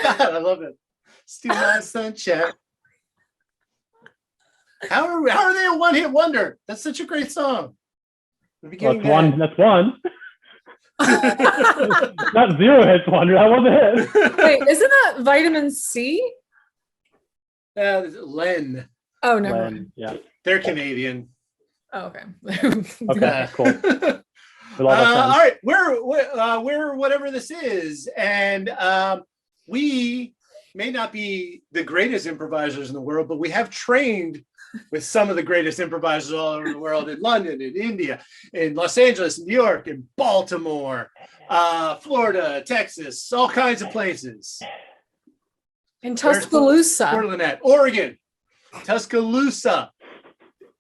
God, I love it. Steal my sunshine. How are they a one-hit wonder? That's such a great song. The beginning That's one. Not zero hits wonder. That wasn't it. Wait, isn't that vitamin C? Len. Oh, never mind. Yeah. They're Canadian. Oh, okay. Okay, cool. All right, we're whatever this is, and we may not be the greatest improvisers in the world, but we have trained with some of the greatest improvisers all over the world, in London, in India, in Los Angeles, New York, in Baltimore, Florida, Texas, all kinds of places. In Tuscaloosa. Port Lynette, Oregon, Tuscaloosa.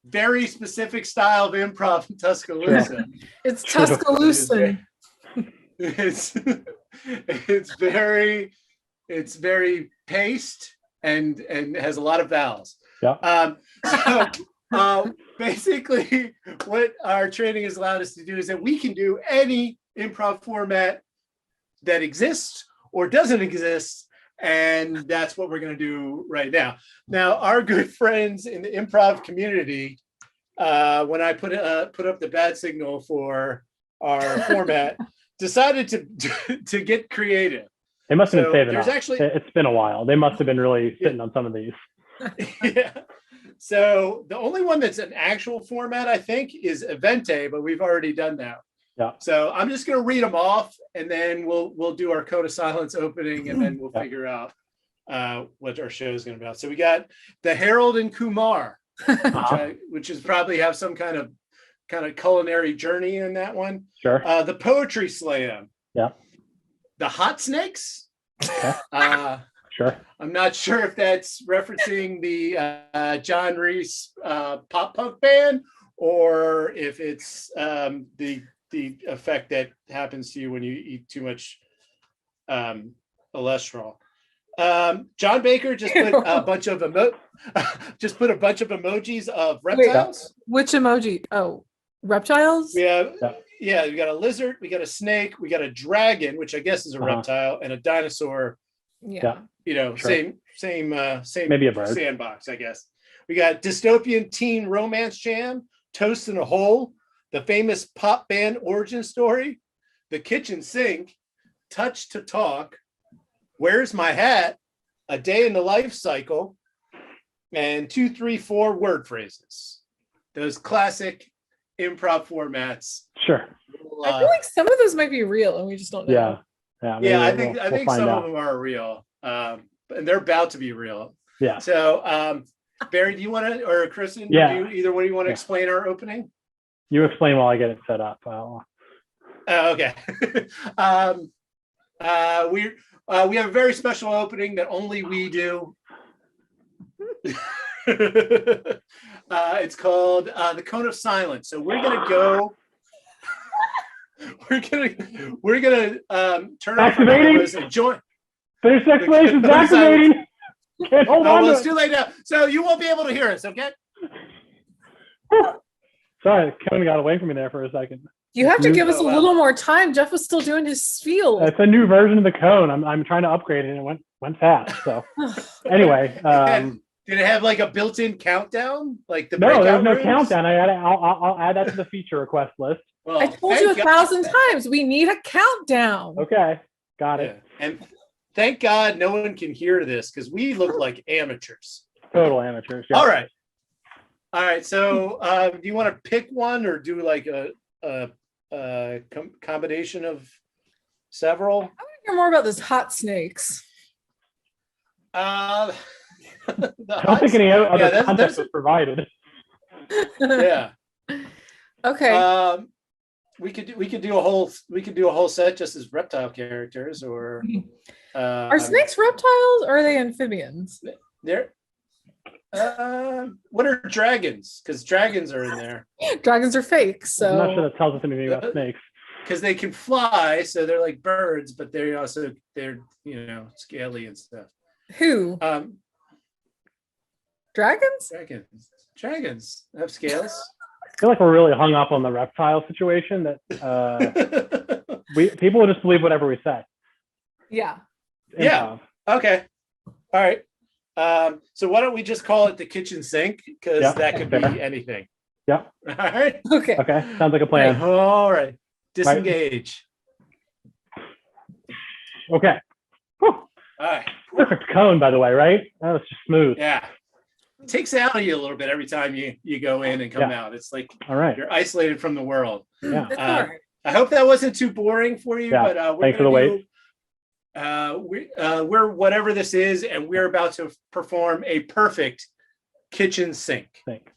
Very specific style of improv in Tuscaloosa. It's Tuscaloosa. It's very paced and has a lot of vowels. Yeah. Basically, what our training has allowed us to do is that we can do any improv format that exists or doesn't exist, and that's what we're going to do right now. Now, our good friends in the improv community, when I put up the bad signal for our format, decided to get creative. They must have been saving there's up. Actually, it's been a while. They must have been really sitting on some of these. Yeah. So the only one that's an actual format, I think, is Evente, but we've already done that. Yeah. So I'm just going to read them off, and then we'll do our code of silence opening, and then we'll figure out what our show is going to be about. So we got the Harold and Kumar, which is probably have some kind of culinary journey in that one. Sure. The Poetry Slam. Yeah. The Hot Snakes. Okay. Sure. I'm not sure if that's referencing the John Reese pop punk band, or if it's the effect that happens to you when you eat too much cholesterol. John Baker just put a bunch of emojis of reptiles. Wait, which emoji? Oh, reptiles? Yeah. We got a lizard, we got a snake, we got a dragon, which I guess is a reptile, and a dinosaur. Yeah. Sure. same maybe a bird. Sandbox, I guess. We got dystopian teen romance jam, Toast in a Hole, the famous pop band origin story, the kitchen sink, touch to talk, where's my hat, a day in the life cycle, and 2, 3, 4 word phrases. Those classic improv formats. Sure. I feel like some of those might be real and we just don't know. Yeah. I think some of them are real, and they're about to be real. Yeah. So, Barry, do you want to, or Kristen? Yeah. Either one, do you want to explain our opening? You explain while I get it set up. Okay. We have a very special opening that only we do. It's called the Cone of Silence. So we're gonna go. We're gonna turn off our cameras and join. Finish the explanation. It's activating. Hold on. Well, it's too late now, so you won't be able to hear us. Okay. Sorry, Kevin got away from me there for a second. You have to give us a little more time. Jeff was still doing his spiel. It's a new version of the cone. I'm trying to upgrade it, and it went fast. So anyway, did it have like a built-in countdown? Like the no, there's no rooms? Countdown. I'll add that to the feature request list. Well, I told you 1,000 times. We need a countdown. Okay, got it. Yeah. And thank God no one can hear this because we look like amateurs. Total amateurs. Yeah. All right. So, do you want to pick one or do like a combination of several? I want to hear more about this hot snakes. I don't think any other context was provided. Yeah. Okay. We could do a whole set just as reptile characters, or are snakes reptiles or are they amphibians? They're what are dragons? Because dragons are in there. Dragons are fake, so I'm not sure that tells us anything about snakes. Because they can fly, so they're like birds, but they're scaly and stuff. Who? Dragons? Dragons have scales. I feel like we're really hung up on the reptile situation that people will just believe whatever we say. Yeah. Yeah. Okay. All right. So why don't we just call it the kitchen sink? Because Yeah, that could be fair. anything. Yep. All right. Okay. Okay. Sounds like a plan. All right. Disengage. Okay. Whew. All right. Perfect cone, by the way, right? That was just smooth. Yeah. It takes it out of you a little bit every time you go in and come out. It's like All right. you're isolated from the world. Yeah. That's all right. I hope that wasn't too boring for you, Yeah, but we're thanks for the gonna wait. we're whatever this is, and we're about to perform a perfect kitchen sink. Think.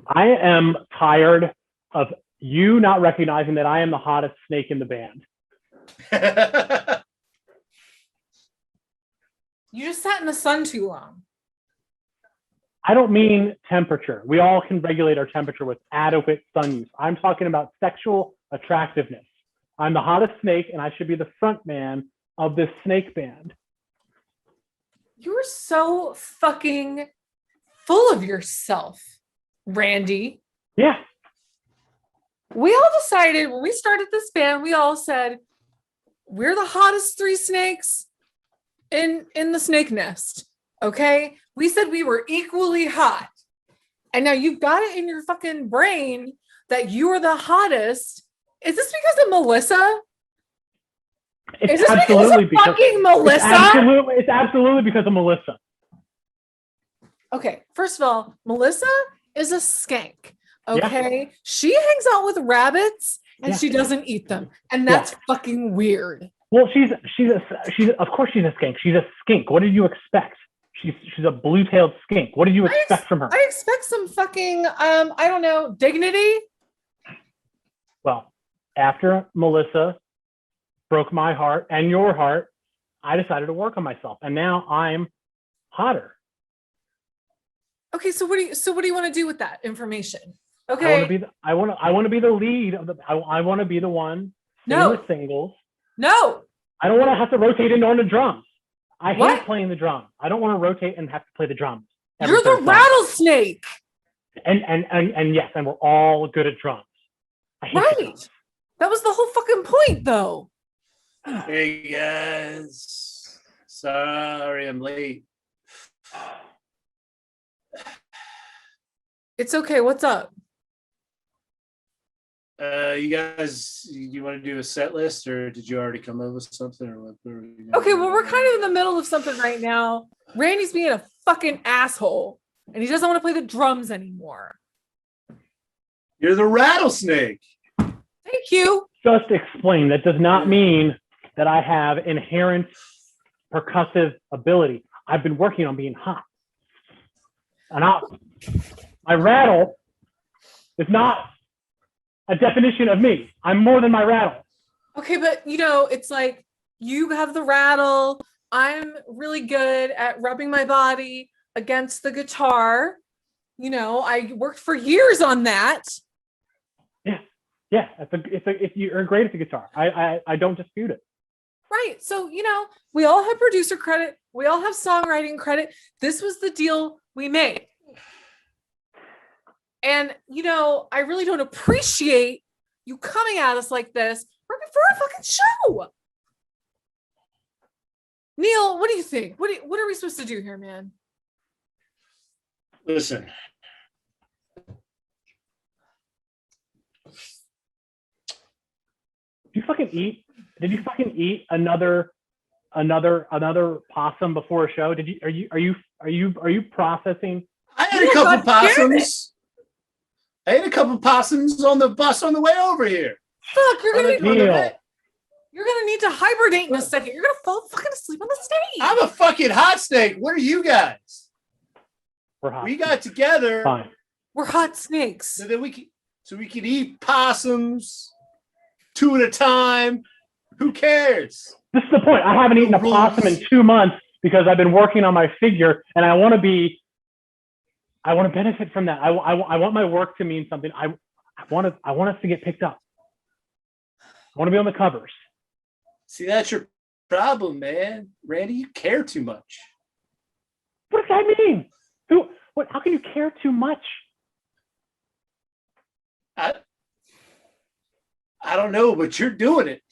I am tired of you not recognizing that I am the hottest snake in the band. You just sat in the sun too long. I don't mean temperature. We all can regulate our temperature with adequate sun use. I'm talking about sexual attractiveness. I'm the hottest snake, and I should be the front man of this snake band. You're so fucking full of yourself, Randy. Yeah. We all decided when we started this band, we all said, we're the hottest three snakes in the snake nest. Okay. We said we were equally hot. And now you've got it in your fucking brain that you are the hottest. Is this because of Melissa? Is this because of fucking Melissa? It's absolutely because of Melissa. Okay, first of all, Melissa is a skank. Okay, she hangs out with rabbits and she doesn't eat them, and that's fucking weird. Well, she's of course she's a skink. She's a skink. What did you expect? She's a blue-tailed skink. What did you expect from her? I expect some fucking I don't know, dignity. Well, after Melissa broke my heart and your heart, I decided to work on myself, and now I'm hotter. Okay, so what do you want to do with that information? Okay, I want to be the lead of the. I want to be the one singing the singles. No, I don't want to have to rotate into on the drums. I hate What? playing the drums. I don't want to rotate and have to play the drums. You're the rattlesnake. And yes, and we're all good at drums. I hate the Right. drums. That was the whole fucking point, though. Hey guys, sorry I'm late. It's okay. What's up? You guys, you want to do a set list, or did you already come up with something, or what? Okay, well, we're kind of in the middle of something right now. Randy's being a fucking asshole, and he doesn't want to play the drums anymore. You're the rattlesnake. Thank you. Just explain. That does not mean that I have inherent percussive ability. I've been working on being hot. And my rattle is not a definition of me. I'm more than my rattle. Okay, but it's like you have the rattle. I'm really good at rubbing my body against the guitar. I worked for years on that. Yeah, you're great at the guitar. I don't dispute it. Right. So, we all have producer credit. We all have songwriting credit. This was the deal we made. And, I really don't appreciate you coming at us like this right before our fucking show. Neil, what do you think? What are we supposed to do here, man? Listen. Did you fucking eat another possum before a show? Are you processing? I had a couple possums. I ate a couple possums on the bus on the way over here. Fuck, you're gonna Neil. need to hibernate in a second. You're gonna fall fucking asleep on the stage. I'm a fucking hot snake. What are you guys? We're hot. We got together Fine. We're hot snakes. so that we could eat possums 2 at a time. Who cares? This is the point. I haven't eaten a possum in 2 months because I've been working on my figure, and I want to benefit from that. I want my work to mean something. I want us to get picked up. I want to be on the covers. See, that's your problem, man. Randy, you care too much. What does that mean? How can you care too much? I don't know, but you're doing it.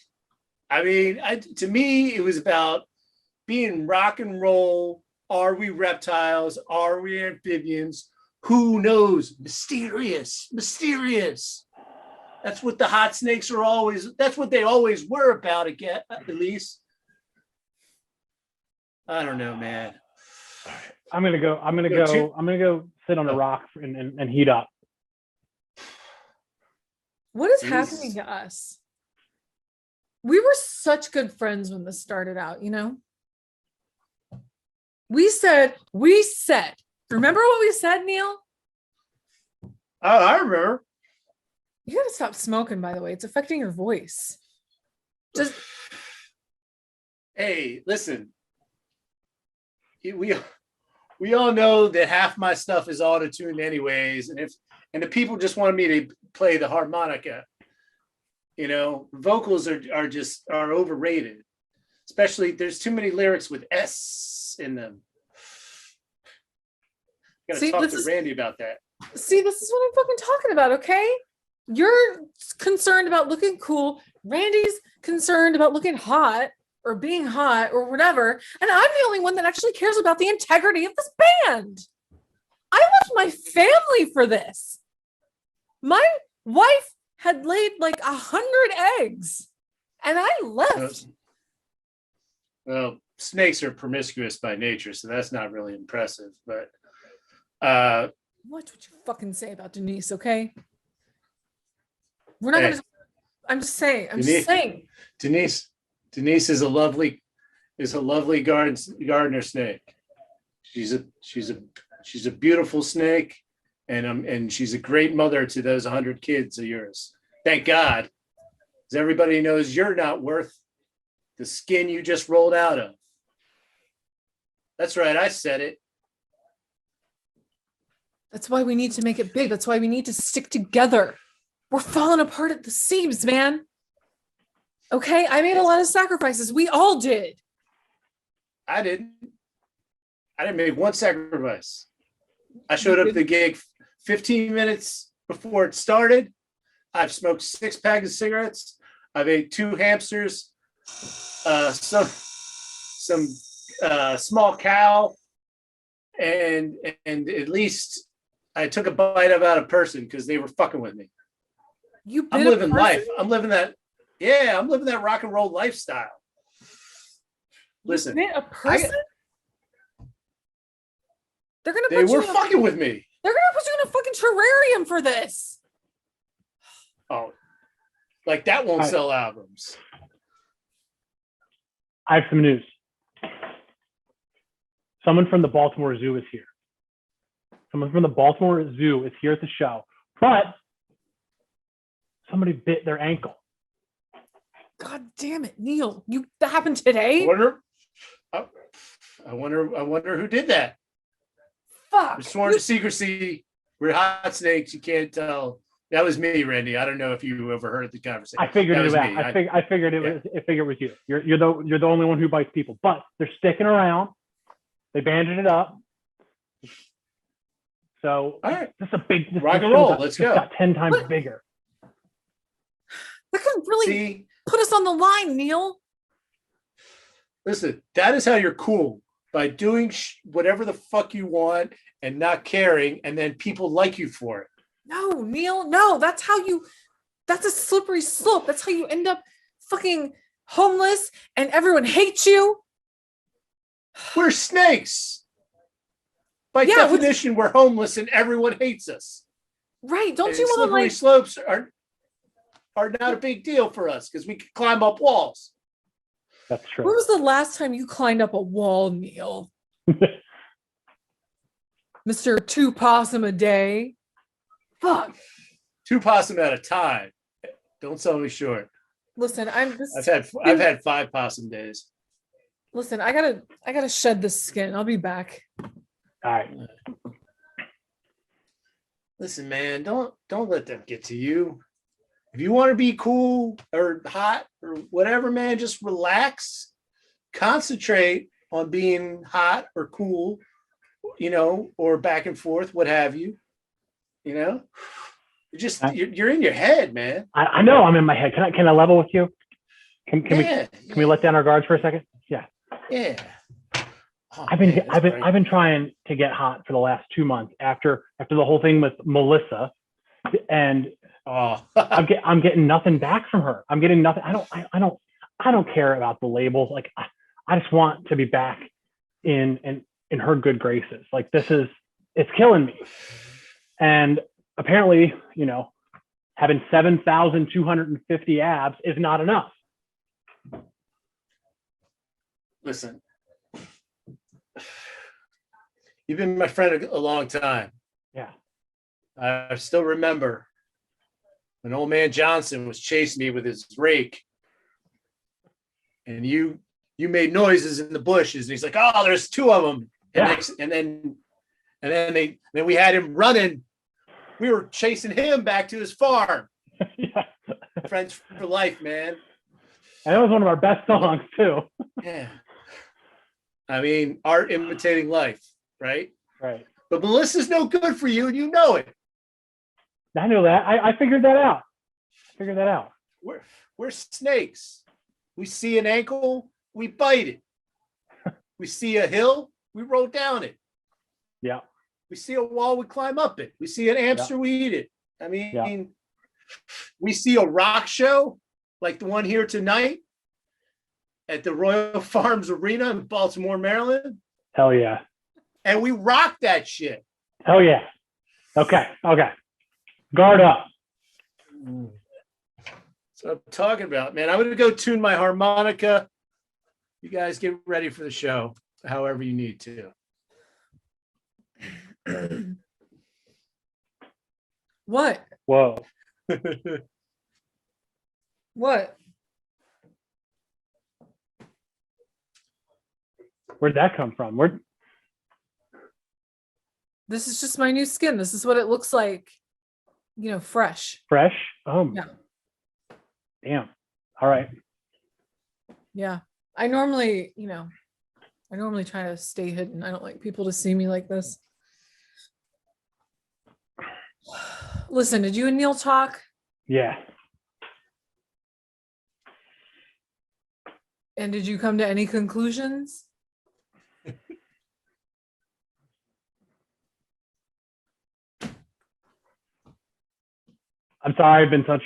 I mean, to me, it was about being rock and roll. Are we reptiles? Are we amphibians? Who knows? Mysterious, mysterious. That's what the hot snakes are always. That's what they always were about. Again, at least. I don't know, man. I'm gonna go. I'm gonna go sit on a rock and heat up. What is Jesus. happening to us? We were such good friends when this started out, you know? We said, remember what we said, Neil? Oh, I remember. You gotta stop smoking, by the way. It's affecting your voice. Just Hey, listen. We all know that half my stuff is auto-tuned anyways, and the people just wanted me to play the harmonica. You know, vocals are overrated. Especially there's too many lyrics with S in them. Gotta talk to Randy about that. See, this is what I'm fucking talking about, okay? You're concerned about looking cool. Randy's concerned about looking hot or being hot or whatever. And I'm the only one that actually cares about the integrity of this band. I left my family for this. My wife had laid like 100 eggs and I left. Well, snakes are promiscuous by nature, so that's not really impressive. But Watch what you fucking say about Denise, okay? We're not gonna. I'm just saying. Denise is a lovely gardener snake. She's a beautiful snake, and she's a great mother to those 100 kids of yours. Thank God, because everybody knows you're not worth the skin you just rolled out of. That's right, I said it. That's why we need to make it big. That's why we need to stick together. We're falling apart at the seams, man. Okay, I made a lot of sacrifices. We all did. I didn't make one sacrifice. I showed up at the gig 15 minutes before it started. I've smoked 6 packs of cigarettes. I've ate 2 hamsters, some small cow, and at least I took a bite out of person because they were fucking with me. I'm living life. I'm living that rock and roll lifestyle. Listen, a person? They were fucking with me. They're gonna put you in a fucking terrarium for this. Oh, like that won't sell albums. I have some news. Someone from the Baltimore Zoo is here. Someone from the Baltimore Zoo is here at the show, but somebody bit their ankle. God damn it, Neil! That happened today. I wonder who did that. Fuck. We're sworn to secrecy. We're hot snakes. You can't tell. That was me, Randy. I don't know if you ever heard the conversation. I figured it out. Me. I figured it was you. You're the only one who bites people, but they're sticking around. They banded it up. So all right, this is a big rock and roll. Let's go. Got 10 times bigger. That could really put us on the line, Neil. Listen, that is how you're cool, by doing whatever the fuck you want and not caring, and then people like you for it. No, Neil, no. That's a slippery slope. That's how you end up fucking homeless and everyone hates you. We're snakes. By definition, we're homeless and everyone hates us. Right. Don't you want to slippery slopes are not a big deal for us because we can climb up walls. That's true. When was the last time you climbed up a wall, Neil? Mr. 2 possum a day. Fuck. 2 possum at a time. Don't sell me short. Listen, I've had 5 possum days. Listen, I gotta shed this skin. I'll be back. All right. Listen, man, don't let them get to you. If you want to be cool or hot or whatever, man, just relax. Concentrate on being hot or cool, or back and forth, what have you. You're in your head, man. I know I'm in my head. Can I level with you? Can Yeah, we let down our guards for a second? Yeah. yeah. Oh, I've man, that's great. been trying to get hot for the last 2 months after the whole thing with Melissa, and Oh, I'm getting nothing back from her. I'm getting nothing. I don't care about the labels. Like I just want to be back in her good graces. Like it's killing me. And apparently, having 7,250 abs is not enough. listen, you've been my friend a long time. Yeah. I still remember when old man Johnson was chasing me with his rake, and you made noises in the bushes, and he's like, "Oh, there's 2 of them." And Yeah. then we had him running. We were chasing him back to his farm. Yeah. Friends for life, man. And that was one of our best songs too. Yeah. I mean, art imitating life, right? Right. But Melissa's no good for you, and you know it. I know that. I figured that out. We're snakes. We see an ankle, we bite it. We see a hill, we roll down it. Yeah. We see a wall, we climb up it. We see an hamster, we eat it. I mean, Yeah. we see a rock show like the one here tonight at the Royal Farms Arena in Baltimore, Maryland, Hell yeah. and we rock that shit. Hell yeah. Okay. Guard up. That's what I'm talking about, man. I'm going to go tune my harmonica. You guys get ready for the show, however you need to. What? Whoa. What? Where'd that come from? This is just my new skin. This is what it looks like, fresh. Fresh? Oh. Yeah. Damn. All right. Yeah. I normally try to stay hidden. I don't like people to see me like this. Listen, did you and Neil talk? Yeah. And did you come to any conclusions? I'm sorry I've been such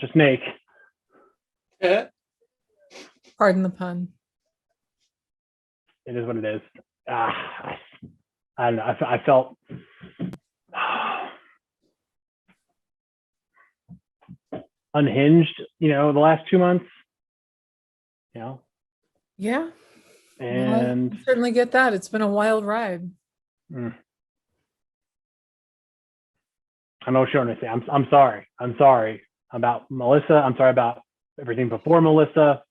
a snake. Yeah. Pardon the pun. It is what it is. I don't know. I felt unhinged, the last 2 months. Yeah. And I certainly get that. It's been a wild ride. I know what you're going to say. I'm sorry. I'm sorry about Melissa. I'm sorry about everything before Melissa.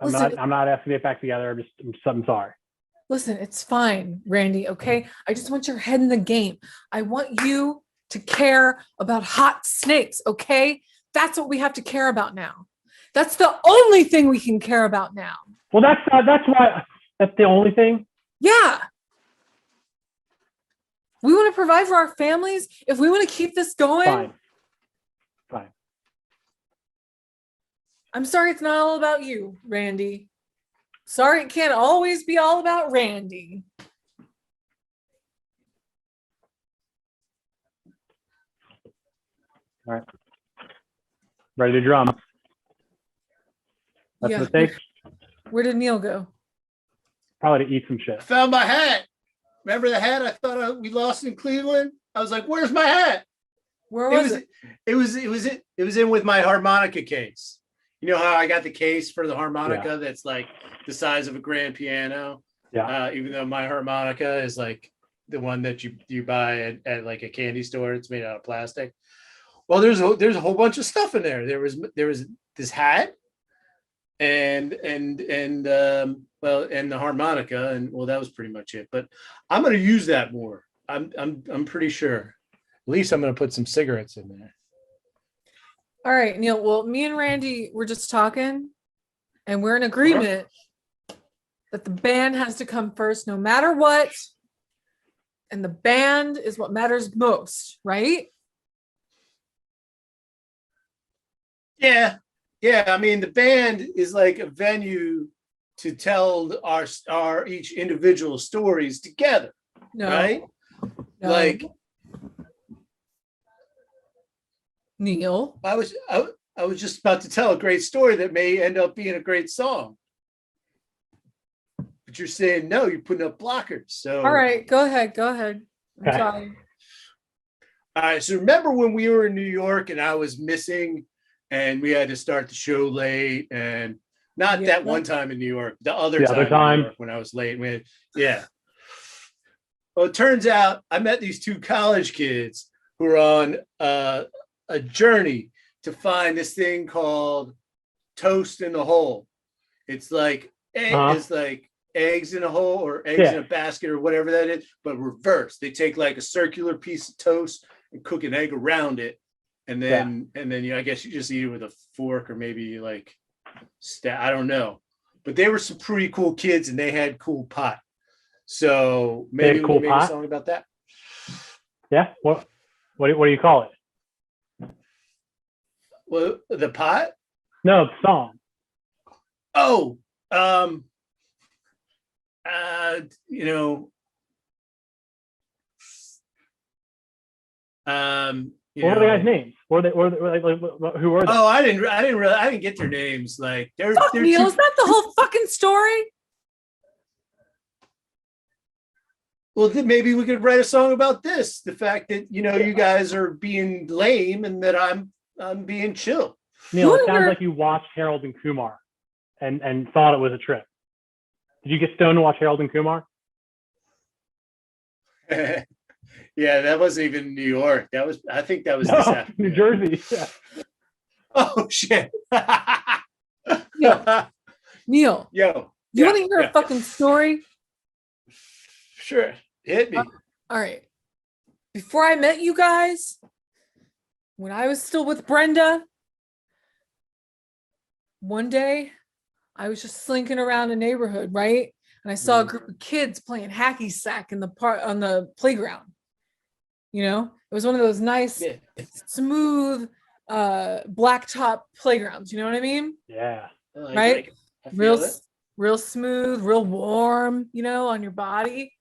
I'm not asking to get back together. I'm sorry. Listen, it's fine, Randy. Okay. I just want your head in the game. I want you to care about hot snakes. Okay. That's what we have to care about now. That's the only thing we can care about now. Well, that's why that's the only thing. Yeah. We want to provide for our families. If we want to keep this going, Fine. I'm sorry it's not all about you, Randy. Sorry it can't always be all about Randy. All right. Ready to drum. That's what it takes. Where did Neil go? Probably to eat some shit. I found my hat. Remember the hat I thought we lost in Cleveland? I was like, "Where's my hat?" Where was it? It was in with my harmonica case. You know how I got the case for the harmonica that's like the size of a grand piano? Yeah. Even though my harmonica is like the one that you buy at like a candy store. It's made out of plastic. Well, there's a whole bunch of stuff in there. There was this hat and the harmonica, and well, that was pretty much it. But I'm gonna use that more. I'm pretty sure. At least I'm gonna put some cigarettes in there. All right, Neil. Well, me and Randy were just talking, and we're in agreement that the band has to come first, no matter what. and the band is what matters most, right? Yeah. Yeah. I mean, the band is like a venue to tell our each individual stories together, No, right? no. Like Neil. I was just about to tell a great story that may end up being a great song. But you're saying no, you're putting up blockers. So All right, go ahead. Go ahead. I'm Okay. sorry. all right. So remember when we were in New York and I was missing and we had to start the show late, and not Yeah. that one time in New York, the other The time, other time. in New York when I was late. Yeah. Well, it turns out I met these two college kids who were on a journey to find this thing called toast in the hole. It's like it's like eggs in a hole or eggs in a basket or whatever that is, but reverse. They take like a circular piece of toast and cook an egg around it, and then I guess you just eat it with a fork or maybe like I don't know. But they were some pretty cool kids and they had cool pot. So maybe we cool can make pot? a song about that. Yeah. What do you call it? Well, the pot. No, the song. Oh, you know, What were the guys' names? Who were they? Who were they? Oh, I didn't get their names. Like they're Fuck, Neil, too, is that the whole fucking story? well, then maybe we could write a song about this. The fact that you guys are being lame and that I'm being chill. Neil, it Who sounds were- like you watched Harold and Kumar and thought it was a trip. Did you get stoned to watch Harold and Kumar? Yeah, that wasn't even New York. I think that was No, this New afternoon. Jersey. Yeah. Oh shit. Neil, Yo. you want to hear a fucking story? Sure. Hit me. All right. Before I met you guys, when I was still with Brenda, one day I was just slinking around a neighborhood, right? And I saw a group of kids playing hacky sack in the park on the playground. It was one of those nice, Yeah. smooth, blacktop playgrounds. You know what I mean? Yeah. Right? I feel Real, it. real smooth, real warm, on your body.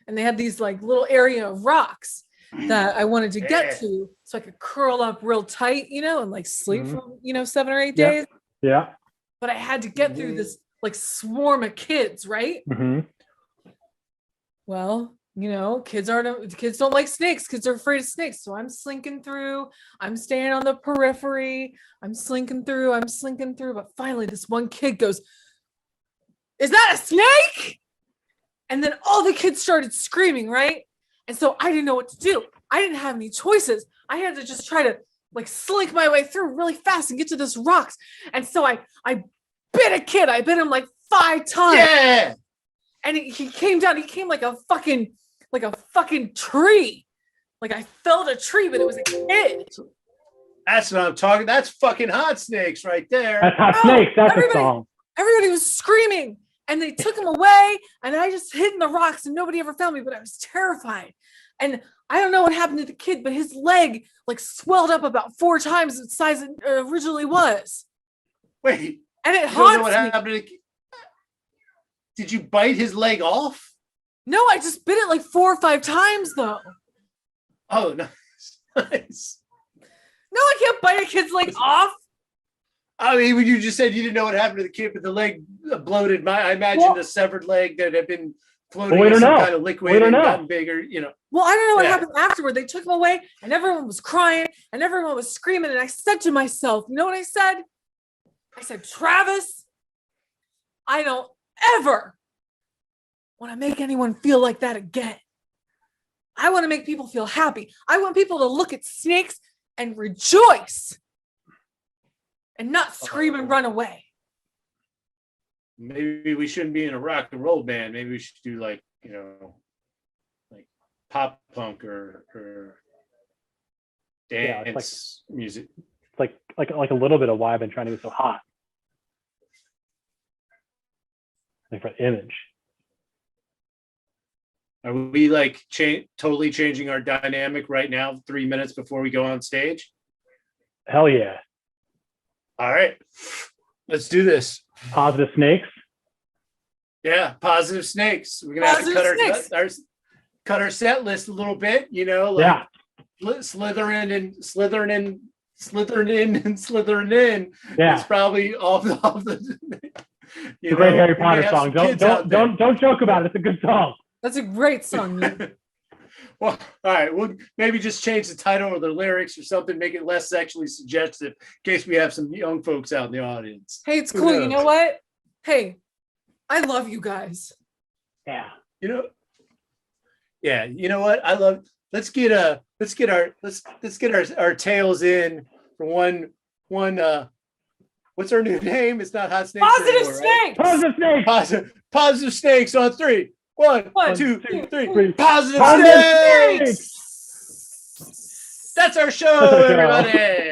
And they had these like little area of rocks that I wanted to get Yeah. to so I could curl up real tight, and like sleep Mhm. for, 7 or 8 Yeah. days. Yeah. But I had to get through this like swarm of kids, right? Hmm. Well, kids don't like snakes. Kids are afraid of snakes. So I'm slinking through. I'm staying on the periphery. I'm slinking through. But finally, this one kid goes, "Is that a snake?" And then all the kids started screaming, right? And so I didn't know what to do. I didn't have any choices. I had to just try to like slink my way through really fast and get to this rocks. And so I bit a kid. I bit him like 5 times. Yeah. And he came down. He came like a fucking tree. Like I felled a tree, but it was a kid. That's what I'm talking. That's fucking hot snakes right there. That's Hot No, Snakes. That's a everybody- song. Everybody was screaming and they took him away and I just hid in the rocks and nobody ever found me, but I was terrified. And I don't know what happened to the kid, but his leg like swelled up about 4 times the size it originally was. Wait, And it you don't know haunts what me. happened to, did you bite his leg off? No, I just bit it like 4 or 5 times though. Oh, nice. Nice. No, I can't bite a kid's leg off. I mean, when you just said you didn't know what happened to the kid, but the leg bloated. I imagine the severed leg that had been floating Well, we in don't some know. kind of liquid We don't and know. gotten bigger. Well, I don't know what Yeah. happened afterward. They took him away and everyone was crying and everyone was screaming. And I said to myself, you know what I said? I said, Travis, I don't ever want to make anyone feel like that again. I want to make people feel happy. I want people to look at snakes and rejoice and not scream and run away. Maybe we shouldn't be in a rock and roll band. Maybe we should do like pop punk or Yeah, dance it's music. It's like a little bit of why I've been trying to be so hot. Like for the image. Are we like totally changing our dynamic right now, 3 minutes before we go on stage? Hell yeah. All right, let's do this. Positive snakes. Yeah, positive snakes. We're gonna have to cut our set list a little bit, you know, like Yeah. slithering in. Yeah. It's probably all the It's a great Harry we may Potter have song. some kids out there. Don't joke about it. It's a good song. That's a great song. You- Well, all right, we'll maybe just change the title or the lyrics or something, make it less sexually suggestive in case we have some young folks out in the audience. Hey, it's Who cool. You knows? know what? Hey, I love you guys. Yeah. You know, yeah, you know what? I love let's get our tails in for one what's our new name? It's not hot snakes Positive anymore, right? snakes. Positive snakes. Positive snakes on 3. 1, One, 2, two, 3. three. Positive Positive snakes. snakes. That's our show, That's our show. everybody.